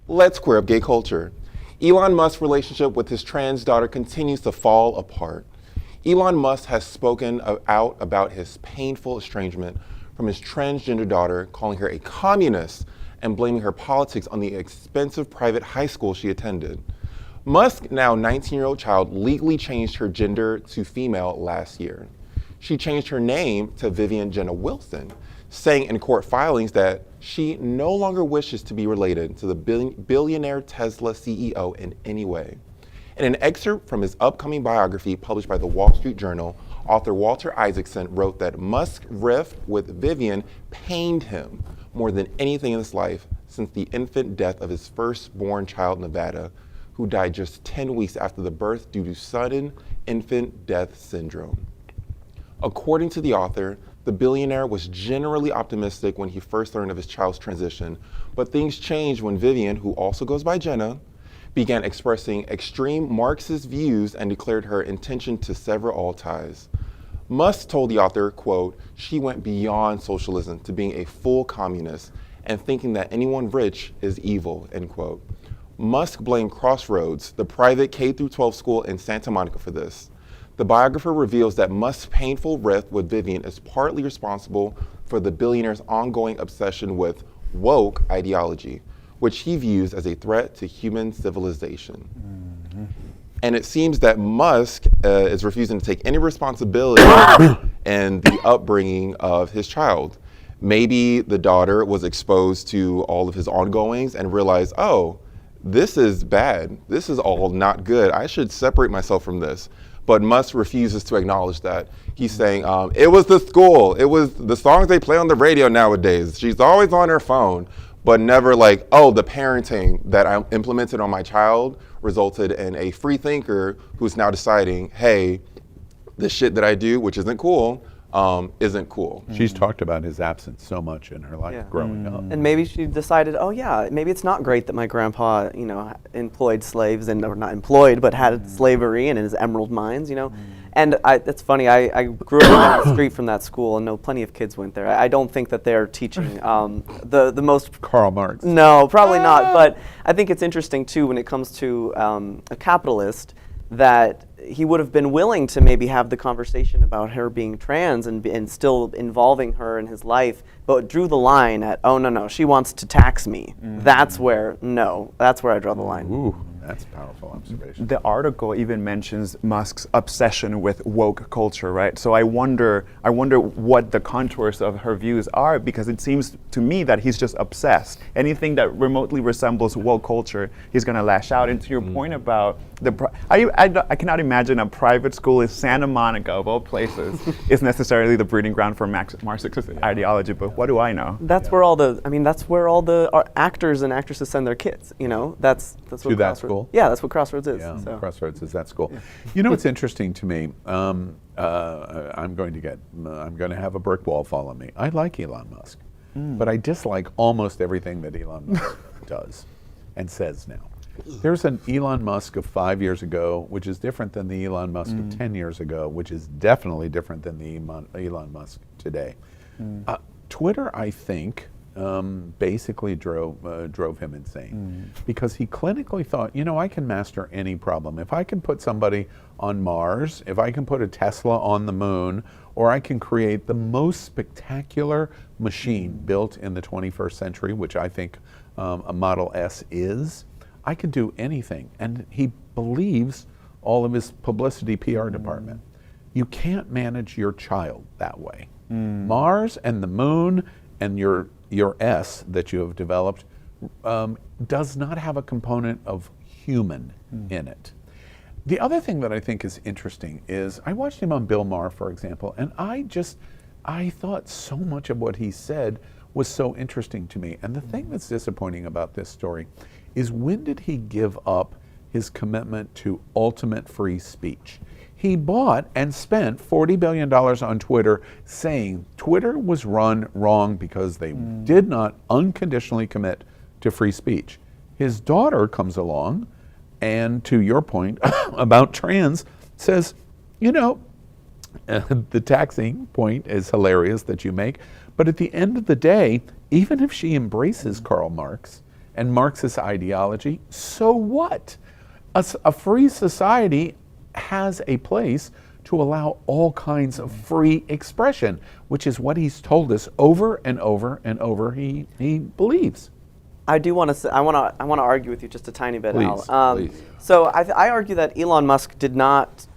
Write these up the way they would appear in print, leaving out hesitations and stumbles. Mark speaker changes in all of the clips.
Speaker 1: Let's square up gay culture. Elon Musk's relationship with his trans daughter continues to fall apart. Elon Musk has spoken out about his painful estrangement from his transgender daughter, calling her a communist and blaming her politics on the expensive private high school she attended. Musk's now 19-year-old child legally changed her gender to female last year. She changed her name to Vivian Jenna Wilson, saying in court filings that she no longer wishes to be related to the billionaire Tesla CEO in any way. In an excerpt from his upcoming biography published by the Wall Street Journal, author Walter Isaacson wrote that Musk's rift with Vivian pained him more than anything in his life since the infant death of his firstborn child, Nevada, who died just 10 weeks after the birth due to sudden infant death syndrome. According to the author, the billionaire was generally optimistic when he first learned of his child's transition, but things changed when Vivian, who also goes by Jenna, began expressing extreme Marxist views and declared her intention to sever all ties. Musk told the author, quote, "She went beyond socialism to being a full communist and thinking that anyone rich is evil," end quote. Musk blamed Crossroads, the private K-12 school in Santa Monica, for this. The biographer reveals that Musk's painful rift with Vivian is partly responsible for the billionaire's ongoing obsession with woke ideology, which he views as a threat to human civilization. Mm-hmm. And it seems that Musk is refusing to take any responsibility in the upbringing of his child. Maybe the daughter was exposed to all of his ongoings and realized, oh, this is bad. This is all not good. I should separate myself from this. But Musk refuses to acknowledge that. He's saying, it was the school. It was the songs they play on the radio nowadays. She's always on her phone, but never like, oh, the parenting that I implemented on my child resulted in a free thinker who's now deciding, hey, the shit that I do, which isn't cool, isn't cool.
Speaker 2: She's talked about his absence so much in her life growing up.
Speaker 3: And maybe she decided, oh yeah, maybe it's not great that my grandpa, employed slaves or not employed, but had slavery in his emerald mines, And it's funny, I grew up down the street from that school and know plenty of kids went there. I don't think that they're teaching the most...
Speaker 2: Karl Marx.
Speaker 3: No, probably not, but I think it's interesting too when it comes to a capitalist that he would have been willing to maybe have the conversation about her being trans and still involving her in his life, but drew the line at, oh, no, she wants to tax me. That's where I draw the line.
Speaker 2: Ooh, that's a powerful observation.
Speaker 4: The article even mentions Musk's obsession with woke culture, right? So I wonder what the contours of her views are, because it seems to me that he's just obsessed. Anything that remotely resembles woke culture, he's going to lash out. And to your point about I cannot imagine a private school in Santa Monica, of all places, is necessarily the breeding ground for Marxist ideology. But what do I know?
Speaker 3: That's where all the actors and actresses send their kids. That's what
Speaker 2: to that school.
Speaker 3: Yeah, that's what Crossroads is.
Speaker 2: Yeah,
Speaker 3: so.
Speaker 2: Crossroads is that school. Yeah. What's interesting to me? I'm going to have a brick wall fall on me. I like Elon Musk, but I dislike almost everything that Elon Musk does and says now. There's an Elon Musk of 5 years ago, which is different than the Elon Musk of 10 years ago, which is definitely different than the Elon Musk today. Twitter, I think, basically drove him insane because he clinically thought, I can master any problem. If I can put somebody on Mars, if I can put a Tesla on the moon, or I can create the most spectacular machine built in the 21st century, which I think a Model S is, I can do anything. And he believes all of his publicity PR department. You can't manage your child that way. Mars and the moon and your S that you have developed does not have a component of human in it. The other thing that I think is interesting is I watched him on Bill Maher, for example, and I thought so much of what he said was so interesting to me. And the thing that's disappointing about this story is, when did he give up his commitment to ultimate free speech? He bought and spent $40 billion on Twitter, saying Twitter was run wrong because they did not unconditionally commit to free speech. His daughter comes along and, to your point about trans, says, the taxing point is hilarious that you make, but at the end of the day, even if she embraces Karl Marx and Marxist ideology, so what? A free society has a place to allow all kinds of free expression, which is what he's told us over and over and over he believes.
Speaker 3: I do want to. I want to argue with you just a tiny bit,
Speaker 2: Please,
Speaker 3: Al.
Speaker 2: please.
Speaker 3: So I argue that Elon Musk did not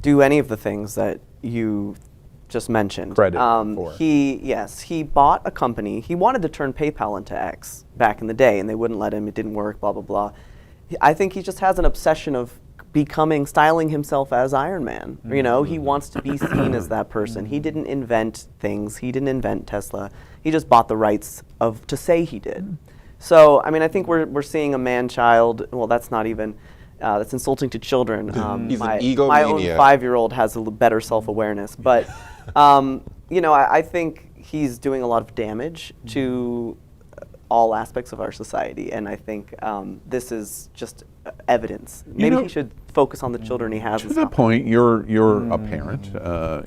Speaker 3: do any of the things that you just mentioned.
Speaker 2: Credit for.
Speaker 3: He bought a company. He wanted to turn PayPal into X back in the day, and they wouldn't let him. It didn't work. Blah blah blah. I think he just has an obsession of styling himself as Iron Man. You know, he wants to be seen as that person. He didn't invent things. He didn't invent Tesla. He just bought the rights to say he did. So, I mean, I think we're seeing a man-child. Well, that's not even. That's insulting to children.
Speaker 1: He's
Speaker 3: my
Speaker 1: an egomaniac.
Speaker 3: My own 5-year-old has a better self-awareness, but you know, I think he's doing a lot of damage to all aspects of our society, and I think this is just evidence. Maybe he should focus on the children he has.
Speaker 2: To the point, you're a parent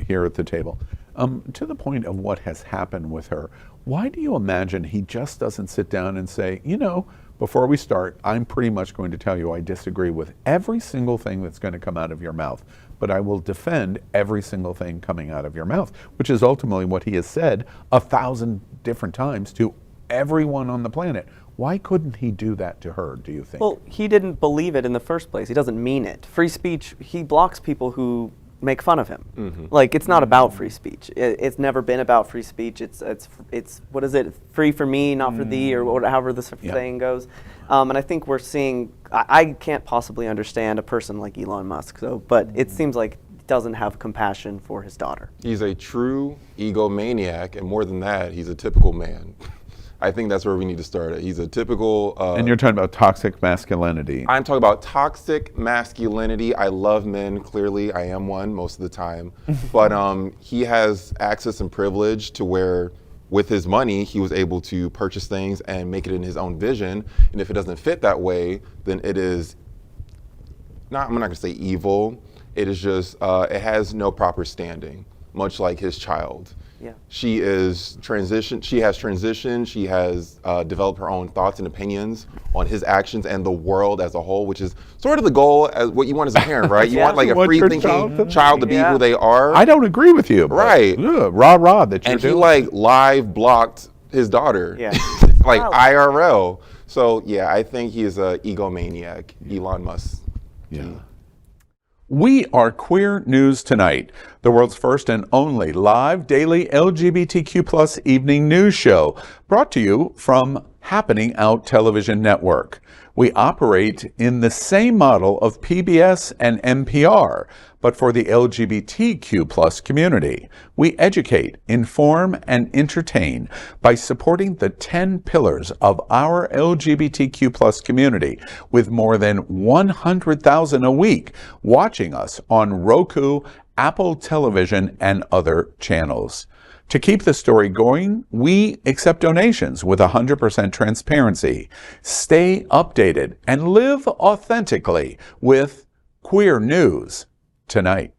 Speaker 2: here at the table. To the point of what has happened with her, why do you imagine he just doesn't sit down and say, you know, before we start, I'm pretty much going to tell you I disagree with every single thing that's going to come out of your mouth, but I will defend every single thing coming out of your mouth, which is ultimately what he has said 1,000 different times to everyone on the planet. Why couldn't he do that to her, do you think?
Speaker 3: Well, he didn't believe it in the first place. He doesn't mean it. Free speech, he blocks people who make fun of him. Like, it's not about free speech. It's never been about free speech. It's what is it? Free for me, not for thee, or however the saying goes. And I think we're seeing. I can't possibly understand a person like Elon Musk, but it seems like he doesn't have compassion for his daughter.
Speaker 1: He's a true egomaniac, and more than that, he's a typical man. I think that's where we need to start at. He's a typical...
Speaker 2: and you're talking about toxic masculinity.
Speaker 1: I'm talking about toxic masculinity. I love men, clearly. I am one most of the time. But he has access and privilege to where, with his money, he was able to purchase things and make it in his own vision. And if it doesn't fit that way, then it is I'm not going to say evil. It is just, it has no proper standing, much like his child.
Speaker 3: Yeah.
Speaker 1: She has transitioned. She has developed her own thoughts and opinions on his actions and the world as a whole, which is sort of the goal as what you want as a parent, right? You want like a free-thinking child to be who they are.
Speaker 2: I don't agree with you.
Speaker 1: Right.
Speaker 2: Rah that you're
Speaker 1: and
Speaker 2: doing.
Speaker 1: he like live blocked his daughter.
Speaker 3: Yeah.
Speaker 1: Like IRL. So yeah, I think he's a egomaniac, Elon Musk.
Speaker 2: Yeah. We are Queer News Tonight, the world's first and only live daily LGBTQ+ evening news show, brought to you from Happening Out Television Network. We operate in the same model of PBS and NPR, but for the LGBTQ+ community. We educate, inform, and entertain by supporting the 10 pillars of our LGBTQ+ community, with more than 100,000 a week watching us on Roku, Apple Television, and other channels. To keep the story going, we accept donations with 100% transparency. Stay updated and live authentically with Queer News Tonight.